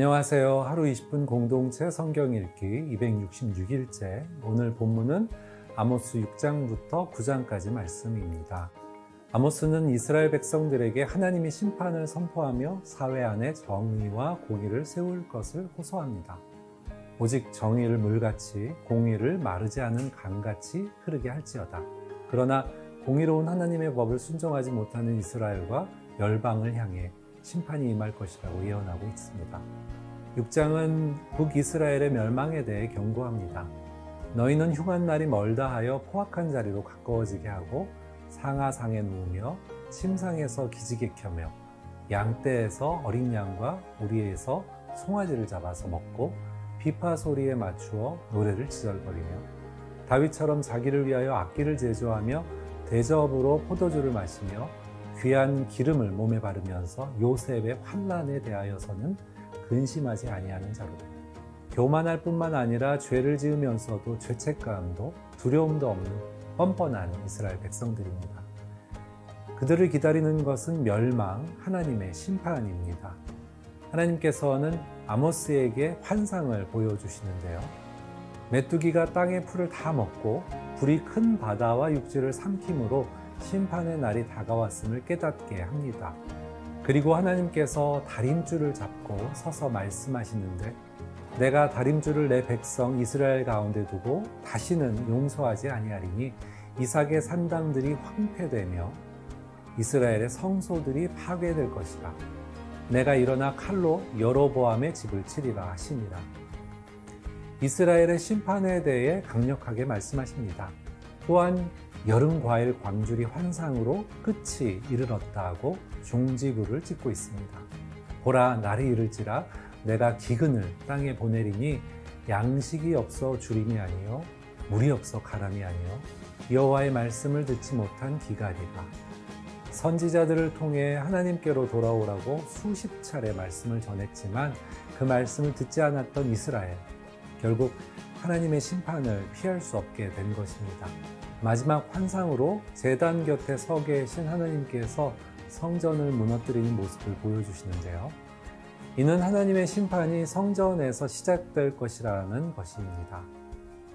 안녕하세요. 하루 20분 공동체 성경 읽기 266일째. 오늘 본문은 아모스 6장부터 9장까지 말씀입니다. 아모스는 이스라엘 백성들에게 하나님이 심판을 선포하며 사회 안에 정의와 공의를 세울 것을 호소합니다. 오직 정의를 물같이 공의를 마르지 않은 강같이 흐르게 할지어다. 그러나 공의로운 하나님의 법을 순종하지 못하는 이스라엘과 열방을 향해 심판이 임할 것이라고 예언하고 있습니다. 6장은 북이스라엘의 멸망에 대해 경고합니다. 너희는 흉한 날이 멀다 하여 포악한 자리로 가까워지게 하고 상하상에 누우며 침상에서 기지개 켜며 양떼에서 어린 양과 우리에서 송아지를 잡아서 먹고 비파 소리에 맞추어 노래를 지절거리며 다윗처럼 자기를 위하여 악기를 제조하며 대접으로 포도주를 마시며 귀한 기름을 몸에 바르면서 요셉의 환난에 대하여서는 근심하지 아니하는 자로다. 교만할 뿐만 아니라 죄를 지으면서도 죄책감도 두려움도 없는 뻔뻔한 이스라엘 백성들입니다. 그들을 기다리는 것은 멸망, 하나님의 심판입니다. 하나님께서는 아모스에게 환상을 보여주시는데요. 메뚜기가 땅의 풀을 다 먹고 불이 큰 바다와 육지를 삼킴으로 심판의 날이 다가왔음을 깨닫게 합니다. 그리고 하나님께서 다림줄을 잡고 서서 말씀하시는데 내가 다림줄을 내 백성 이스라엘 가운데 두고 다시는 용서하지 아니하리니 이삭의 산당들이 황폐되며 이스라엘의 성소들이 파괴될 것이라. 내가 일어나 칼로 여로보암의 집을 치리라 하시니라. 이스라엘의 심판에 대해 강력하게 말씀하십니다. 또한 여름 과일 광줄이 환상으로 끝이 이르렀다 하고 종지부를 찍고 있습니다. 보라, 날이 이를지라 내가 기근을 땅에 보내리니 양식이 없어 주림이 아니요 물이 없어 가람이 아니요 여호와의 말씀을 듣지 못한 기갈이라. 선지자들을 통해 하나님께로 돌아오라고 수십 차례 말씀을 전했지만 그 말씀을 듣지 않았던 이스라엘, 결국 하나님의 심판을 피할 수 없게 된 것입니다. 마지막 환상으로 제단 곁에 서 계신 하나님께서 성전을 무너뜨리는 모습을 보여주시는데요. 이는 하나님의 심판이 성전에서 시작될 것이라는 것입니다.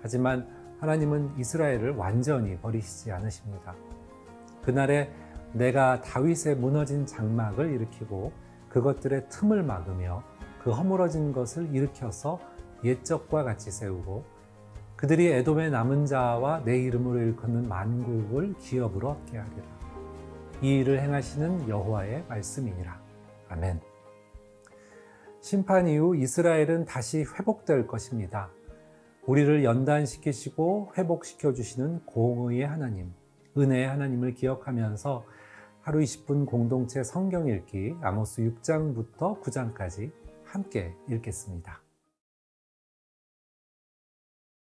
하지만 하나님은 이스라엘을 완전히 버리시지 않으십니다. 그날에 내가 다윗의 무너진 장막을 일으키고 그것들의 틈을 막으며 그 허물어진 것을 일으켜서 옛적과 같이 세우고 그들이 에돔의 남은 자와 내 이름으로 일컫는 만국을 기업으로 얻게 하리라. 이 일을 행하시는 여호와의 말씀이니라. 아멘. 심판 이후 이스라엘은 다시 회복될 것입니다. 우리를 연단시키시고 회복시켜 주시는 공의의 하나님, 은혜의 하나님을 기억하면서 하루 20분 공동체 성경 읽기 아모스 6장부터 9장까지 함께 읽겠습니다.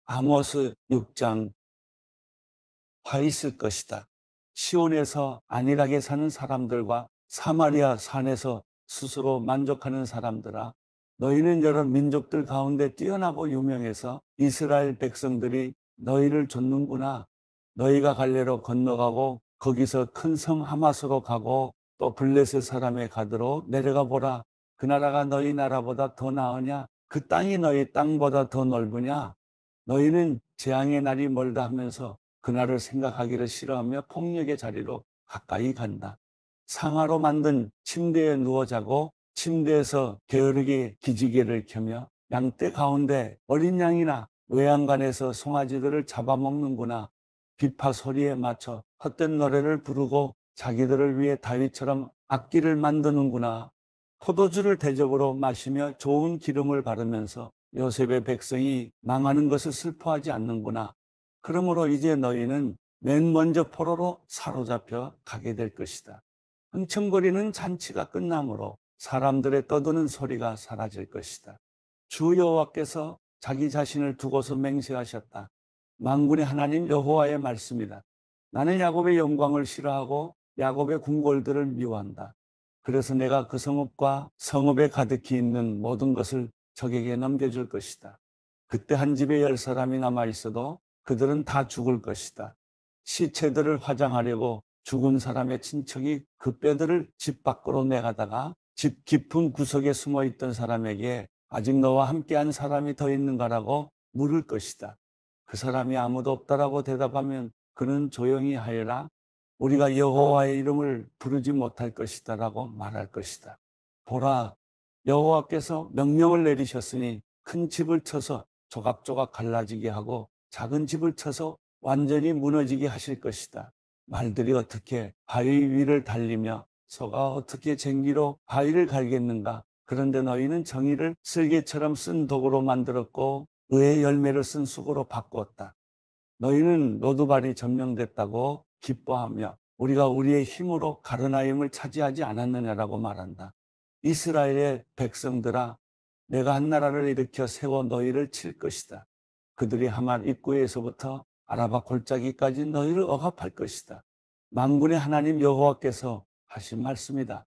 아모스 6장. 화 있을 것이다. 시온에서 안일하게 사는 사람들과 사마리아 산에서 스스로 만족하는 사람들아, 너희는 여러 민족들 가운데 뛰어나고 유명해서 이스라엘 백성들이 너희를 좇는구나. 너희가 갈레로 건너가고 거기서 큰 성 하마스로 가고 또 블레셋 사람의 가드로 내려가 보라. 그 나라가 너희 나라보다 더 나으냐? 그 땅이 너희 땅보다 더 넓으냐? 너희는 재앙의 날이 멀다 하면서 그날을 생각하기를 싫어하며 폭력의 자리로 가까이 간다. 상아로 만든 침대에 누워 자고 침대에서 게으르게 기지개를 켜며 양떼 가운데 어린 양이나 외양간에서 송아지들을 잡아먹는구나. 비파 소리에 맞춰 헛된 노래를 부르고 자기들을 위해 다윗처럼 악기를 만드는구나. 포도주를 대접으로 마시며 좋은 기름을 바르면서 요셉의 백성이 망하는 것을 슬퍼하지 않는구나. 그러므로 이제 너희는 맨 먼저 포로로 사로잡혀 가게 될 것이다. 흥청거리는 잔치가 끝나므로 사람들의 떠드는 소리가 사라질 것이다. 주 여호와께서 자기 자신을 두고서 맹세하셨다. 만군의 하나님 여호와의 말씀이다. 나는 야곱의 영광을 싫어하고 야곱의 궁궐들을 미워한다. 그래서 내가 그 성읍과 성읍에 가득히 있는 모든 것을 적에게 넘겨줄 것이다. 그때 한 집에 10사람이 남아있어도 그들은 다 죽을 것이다. 시체들을 화장하려고 죽은 사람의 친척이 그 뼈들을 집 밖으로 내가다가 집 깊은 구석에 숨어있던 사람에게 아직 너와 함께한 사람이 더 있는가라고 물을 것이다. 그 사람이 아무도 없다라고 대답하면 그는 조용히 하여라. 우리가 여호와의 이름을 부르지 못할 것이다라고 말할 것이다. 보라, 여호와께서 명령을 내리셨으니 큰 집을 쳐서 조각조각 갈라지게 하고 작은 집을 쳐서 완전히 무너지게 하실 것이다. 말들이 어떻게 바위 위를 달리며 소가 어떻게 쟁기로 바위를 갈겠는가? 그런데 너희는 정의를 쓸개처럼 쓴 도구로 만들었고 의의 열매를 쓴 수고로 바꾸었다. 너희는 로두발이 점령됐다고 기뻐하며 우리가 우리의 힘으로 가르나임을 차지하지 않았느냐라고 말한다. 이스라엘의 백성들아, 내가 한 나라를 일으켜 세워 너희를 칠 것이다. 그들이 하만 입구에서부터 아라바 골짜기까지 너희를 억압할 것이다. 만군의 하나님 여호와께서 하신 말씀이다.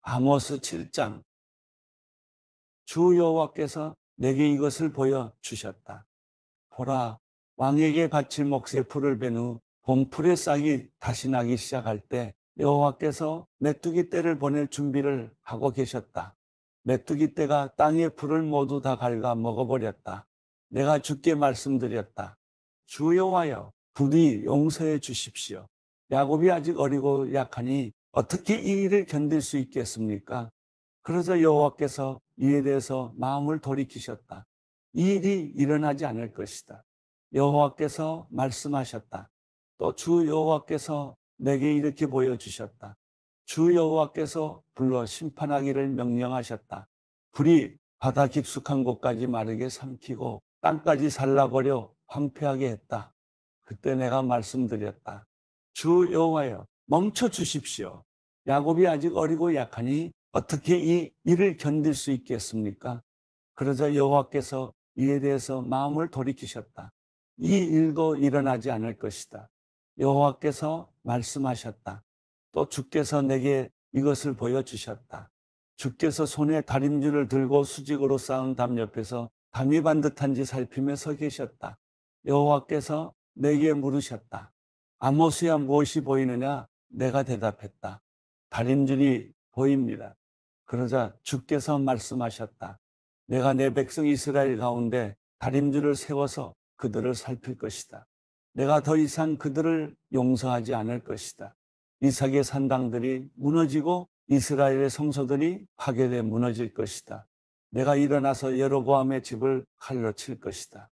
아모스 7장. 주 여호와께서 내게 이것을 보여주셨다. 보라, 왕에게 바칠 몫의 풀을 벤 후 봄풀의 싹이 다시 나기 시작할 때 여호와께서 메뚜기 떼를 보낼 준비를 하고 계셨다. 메뚜기 떼가 땅의 풀을 모두 다 갉아 먹어버렸다. 내가 주께 말씀드렸다. 주 여호와여, 부디 용서해 주십시오. 야곱이 아직 어리고 약하니 어떻게 이 일을 견딜 수 있겠습니까? 그러자 여호와께서 이에 대해서 마음을 돌이키셨다. 이 일이 일어나지 않을 것이다. 여호와께서 말씀하셨다. 또 주 여호와께서 내게 이렇게 보여주셨다. 주 여호와께서 불러 심판하기를 명령하셨다. 불이 바다 깊숙한 곳까지 마르게 삼키고 땅까지 살라버려 황폐하게 했다. 그때 내가 말씀드렸다. 주 여호와여, 멈춰 주십시오. 야곱이 아직 어리고 약하니 어떻게 이 일을 견딜 수 있겠습니까? 그러자 여호와께서 이에 대해서 마음을 돌이키셨다. 이 일도 일어나지 않을 것이다. 여호와께서 말씀하셨다. 또 주께서 내게 이것을 보여주셨다. 주께서 손에 다림줄을 들고 수직으로 쌓은 담 옆에서 담이 반듯한지 살피며 서 계셨다. 여호와께서 내게 물으셨다. 아모스야, 무엇이 보이느냐? 내가 대답했다. 다림줄이 보입니다. 그러자 주께서 말씀하셨다. 내가 내 백성 이스라엘 가운데 다림줄을 세워서 그들을 살필 것이다. 내가 더 이상 그들을 용서하지 않을 것이다. 이삭의 산당들이 무너지고 이스라엘의 성소들이 파괴돼 무너질 것이다. 내가 일어나서 여로보암의 집을 칼로 칠 것이다.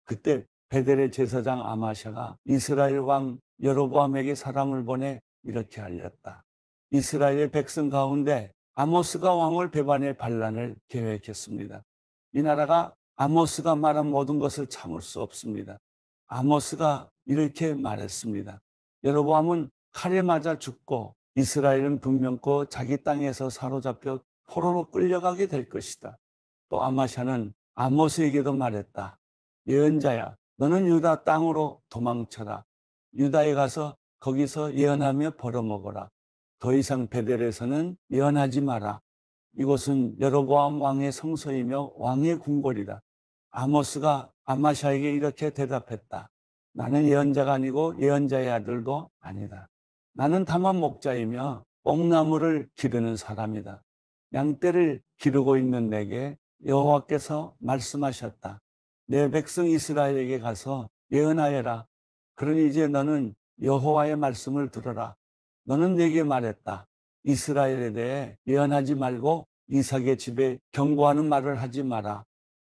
그때 베델의 제사장 아마샤가 이스라엘 왕 여로보암에게 사람을 보내 이렇게 알렸다. 이스라엘의 백성 가운데 아모스가 왕을 배반해 반란을 계획했습니다. 이 나라가 아모스가 말한 모든 것을 참을 수 없습니다. 아모스가 이렇게 말했습니다. 여로보암은 칼에 맞아 죽고 이스라엘은 분명코 자기 땅에서 사로잡혀 포로로 끌려가게 될 것이다. 또 아마샤는 아모스에게도 말했다. 예언자야, 너는 유다 땅으로 도망쳐라. 유다에 가서 거기서 예언하며 벌어먹어라. 더 이상 베델에서는 예언하지 마라. 이곳은 여로보암 왕의 성소이며 왕의 궁궐이다. 아모스가 아마샤에게 이렇게 대답했다. 나는 예언자가 아니고 예언자의 아들도 아니다. 나는 다만 목자이며 뽕나무를 기르는 사람이다. 양떼를 기르고 있는 내게 여호와께서 말씀하셨다. 내 백성 이스라엘에게 가서 예언하여라. 그러니 이제 너는 여호와의 말씀을 들어라. 너는 내게 말했다. 이스라엘에 대해 예언하지 말고 이삭의 집에 경고하는 말을 하지 마라.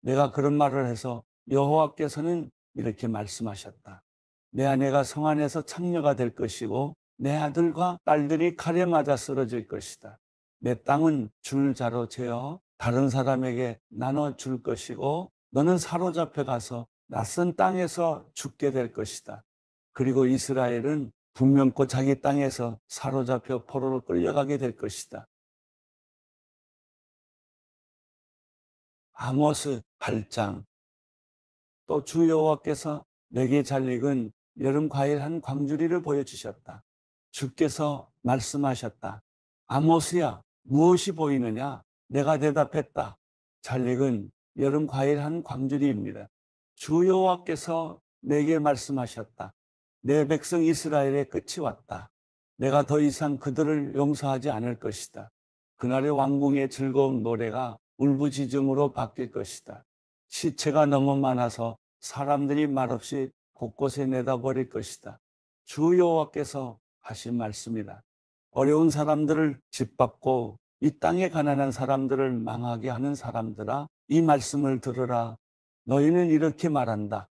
내가 그런 말을 해서 여호와께서는 이렇게 말씀하셨다. 내 아내가 성 안에서 창녀가 될 것이고 내 아들과 딸들이 칼에 맞아 쓰러질 것이다. 내 땅은 줄자로 재어 다른 사람에게 나눠줄 것이고 너는 사로잡혀 가서 낯선 땅에서 죽게 될 것이다. 그리고 이스라엘은 분명코 자기 땅에서 사로잡혀 포로로 끌려가게 될 것이다. 아모스 8장. 또 주 여호와께서 내게 잘 익은 여름 과일 한 광주리를 보여주셨다. 주께서 말씀하셨다. 아모스야, 무엇이 보이느냐? 내가 대답했다. 잘 익은 여름 과일 한 광주리입니다. 주 여호와께서 내게 말씀하셨다. 내 백성 이스라엘의 끝이 왔다. 내가 더 이상 그들을 용서하지 않을 것이다. 그날의 왕궁의 즐거운 노래가 울부짖음으로 바뀔 것이다. 시체가 너무 많아서 사람들이 말없이 곳곳에 내다버릴 것이다. 주 여호와께서 하신 말씀이다. 어려운 사람들을 짓밟고 이 땅에 가난한 사람들을 망하게 하는 사람들아, 이 말씀을 들으라. 너희는 이렇게 말한다.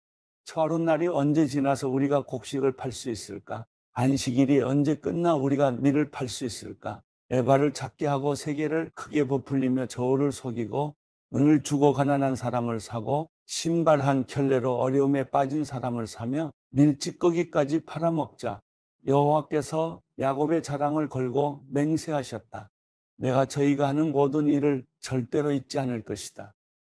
철원 날이 언제 지나서 우리가 곡식을 팔 수 있을까? 안식일이 언제 끝나 우리가 밀을 팔 수 있을까? 에바를 작게 하고 세계를 크게 부풀리며 저울을 속이고 은을 주고 가난한 사람을 사고 신발 한 켤레로 어려움에 빠진 사람을 사며 밀찌꺼기까지 팔아먹자. 여호와께서 야곱의 자랑을 걸고 맹세하셨다. 내가 저희가 하는 모든 일을 절대로 잊지 않을 것이다.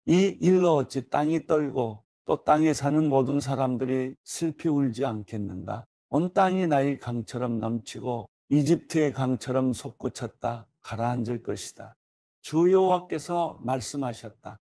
이 일로 어찌 땅이 떨고 또 땅에 사는 모든 사람들이 슬피 울지 않겠는가? 온 땅이 나의 강처럼 넘치고 이집트의 강처럼 솟구쳤다 가라앉을 것이다. 주 여호와께서 말씀하셨다.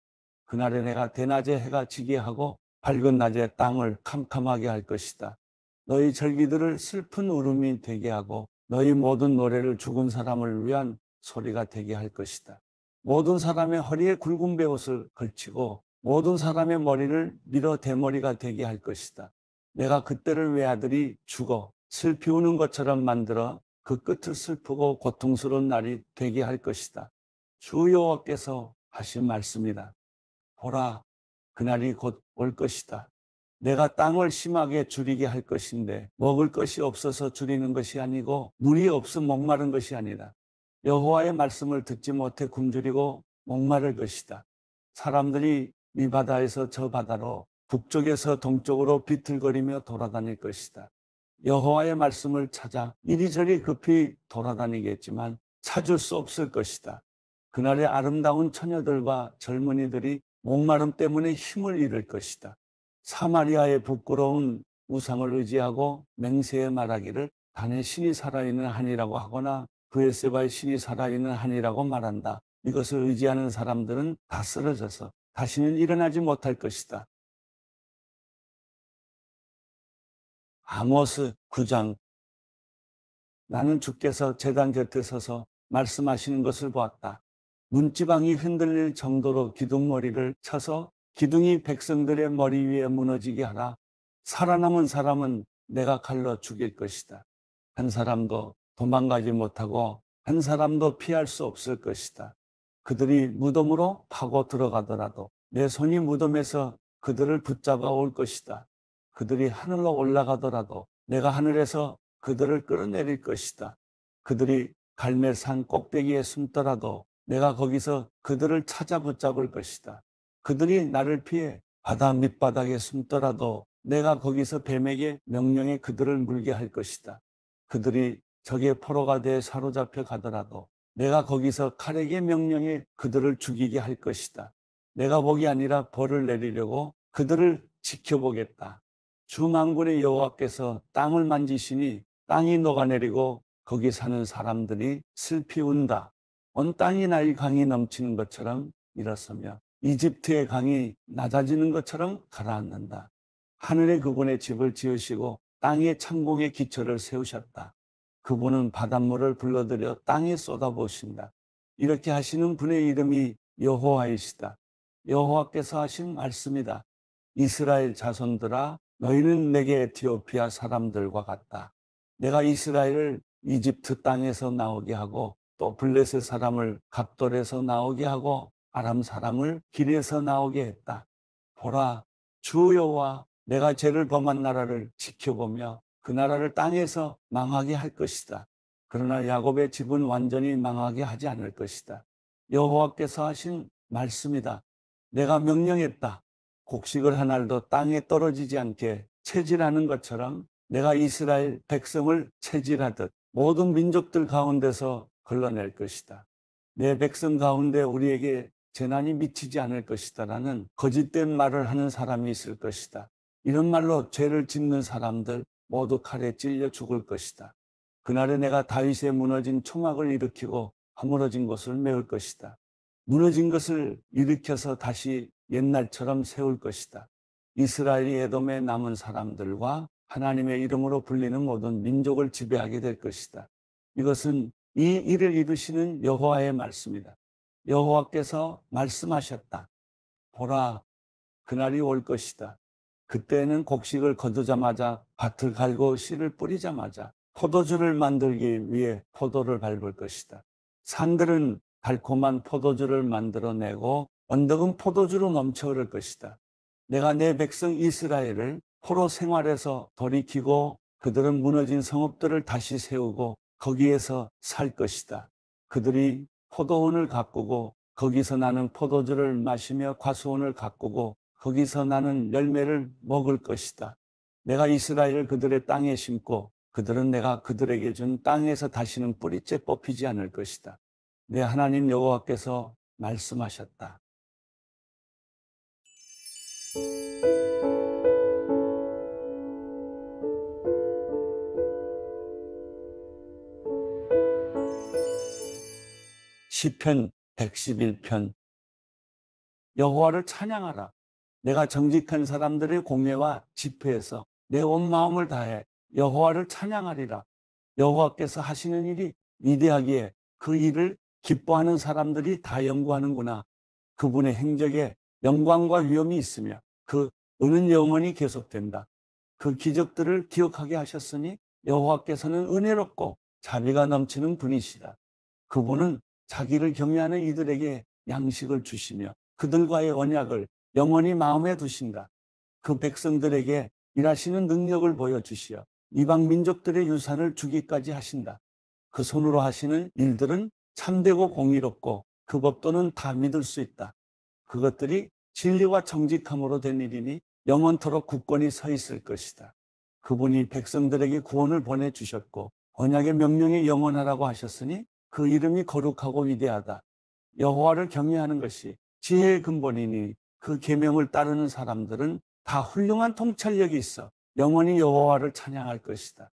그날에 내가 대낮에 해가 지게 하고 밝은 낮에 땅을 캄캄하게 할 것이다. 너희 절기들을 슬픈 울음이 되게 하고 너희 모든 노래를 죽은 사람을 위한 소리가 되게 할 것이다. 모든 사람의 허리에 굵은 베옷을 걸치고 모든 사람의 머리를 밀어 대머리가 되게 할 것이다. 내가 그때를 외아들이 죽어 슬피 우는 것처럼 만들어 그 끝을 슬프고 고통스러운 날이 되게 할 것이다. 주 여호와께서 하신 말씀이다. 보라, 그날이 곧 올 것이다. 내가 땅을 심하게 줄이게 할 것인데 먹을 것이 없어서 줄이는 것이 아니고 물이 없어 목마른 것이 아니라 여호와의 말씀을 듣지 못해 굶주리고 목마를 것이다. 사람들이 이 바다에서 저 바다로 북쪽에서 동쪽으로 비틀거리며 돌아다닐 것이다. 여호와의 말씀을 찾아 이리저리 급히 돌아다니겠지만 찾을 수 없을 것이다. 그날의 아름다운 처녀들과 젊은이들이 목마름 때문에 힘을 잃을 것이다. 사마리아의 부끄러운 우상을 의지하고 맹세에 말하기를 단의 신이 살아있는 한이라고 하거나 브엘세바의 신이 살아있는 한이라고 말한다. 이것을 의지하는 사람들은 다 쓰러져서 다시는 일어나지 못할 것이다. 아모스 9장. 나는 주께서 제단 곁에 서서 말씀하시는 것을 보았다. 문지방이 흔들릴 정도로 기둥머리를 쳐서 기둥이 백성들의 머리 위에 무너지게 하라. 살아남은 사람은 내가 칼로 죽일 것이다. 한 사람도 도망가지 못하고 한 사람도 피할 수 없을 것이다. 그들이 무덤으로 파고 들어가더라도 내 손이 무덤에서 그들을 붙잡아 올 것이다. 그들이 하늘로 올라가더라도 내가 하늘에서 그들을 끌어내릴 것이다. 그들이 갈멜산 꼭대기에 숨더라도 내가 거기서 그들을 찾아 붙잡을 것이다. 그들이 나를 피해 바다 밑바닥에 숨더라도 내가 거기서 뱀에게 명령해 그들을 물게 할 것이다. 그들이 적의 포로가 돼 사로잡혀 가더라도 내가 거기서 칼에게 명령해 그들을 죽이게 할 것이다. 내가 복이 아니라 벌을 내리려고 그들을 지켜보겠다. 주 만군의 여호와께서 땅을 만지시니 땅이 녹아내리고 거기 사는 사람들이 슬피 운다. 온 땅이 나의 강이 넘치는 것처럼 일어서며 이집트의 강이 낮아지는 것처럼 가라앉는다. 하늘의 그분의 집을 지으시고 땅의 창공의 기초를 세우셨다. 그분은 바닷물을 불러들여 땅에 쏟아부으신다. 이렇게 하시는 분의 이름이 여호와이시다. 여호와께서 하신 말씀이다. 이스라엘 자손들아, 너희는 내게 에티오피아 사람들과 같다. 내가 이스라엘을 이집트 땅에서 나오게 하고 또 블레셋 사람을 갑돌에서 나오게 하고 아람 사람을 길에서 나오게 했다. 보라, 주 여호와, 내가 죄를 범한 나라를 지켜보며 그 나라를 땅에서 망하게 할 것이다. 그러나 야곱의 집은 완전히 망하게 하지 않을 것이다. 여호와께서 하신 말씀이다. 내가 명령했다. 곡식을 한 알도 땅에 떨어지지 않게 체질하는 것처럼 내가 이스라엘 백성을 체질하듯 모든 민족들 가운데서 걸러낼 것이다. 내 백성 가운데 우리에게 재난이 미치지 않을 것이다 라는 거짓된 말을 하는 사람이 있을 것이다. 이런 말로 죄를 짓는 사람들 모두 칼에 찔려 죽을 것이다. 그날에 내가 다윗의 무너진 초막을 일으키고 허물어진 곳을 메울 것이다. 무너진 것을 일으켜서 다시 옛날처럼 세울 것이다. 이스라엘이 에돔에 남은 사람들과 하나님의 이름으로 불리는 모든 민족을 지배하게 될 것이다. 이것은 이 일을 이루시는 여호와의 말씀이다. 여호와께서 말씀하셨다. 보라, 그날이 올 것이다. 그때는 곡식을 거두자마자 밭을 갈고 씨를 뿌리자마자 포도주를 만들기 위해 포도를 밟을 것이다. 산들은 달콤한 포도주를 만들어내고 언덕은 포도주로 넘쳐 흐를 것이다. 내가 내 백성 이스라엘을 포로 생활에서 돌이키고 그들은 무너진 성읍들을 다시 세우고 거기에서 살 것이다. 그들이 포도원을 가꾸고 거기서 나는 포도주를 마시며 과수원을 가꾸고 거기서 나는 열매를 먹을 것이다. 내가 이스라엘을 그들의 땅에 심고 그들은 내가 그들에게 준 땅에서 다시는 뿌리째 뽑히지 않을 것이다. 내 하나님 여호와께서 말씀하셨다. 시편 111편. 여호와를 찬양하라. 내가 정직한 사람들의 공회와 집회에서 내 온 마음을 다해 여호와를 찬양하리라. 여호와께서 하시는 일이 위대하기에 그 일을 기뻐하는 사람들이 다 연구하는구나. 그분의 행적에 영광과 위엄이 있으며 그 은은 영원히 계속된다. 그 기적들을 기억하게 하셨으니 여호와께서는 은혜롭고 자비가 넘치는 분이시다. 그분은 자기를 경외하는 이들에게 양식을 주시며 그들과의 언약을 영원히 마음에 두신다. 그 백성들에게 일하시는 능력을 보여주시어 이방 민족들의 유산을 주기까지 하신다. 그 손으로 하시는 일들은 참되고 공의롭고 그 법도는 다 믿을 수 있다. 그것들이 진리와 정직함으로 된 일이니 영원토록 굳건히 서 있을 것이다. 그분이 백성들에게 구원을 보내주셨고 언약의 명령이 영원하라고 하셨으니 그 이름이 거룩하고 위대하다. 여호와를 경외하는 것이 지혜의 근본이니 그 계명을 따르는 사람들은 다 훌륭한 통찰력이 있어 영원히 여호와를 찬양할 것이다.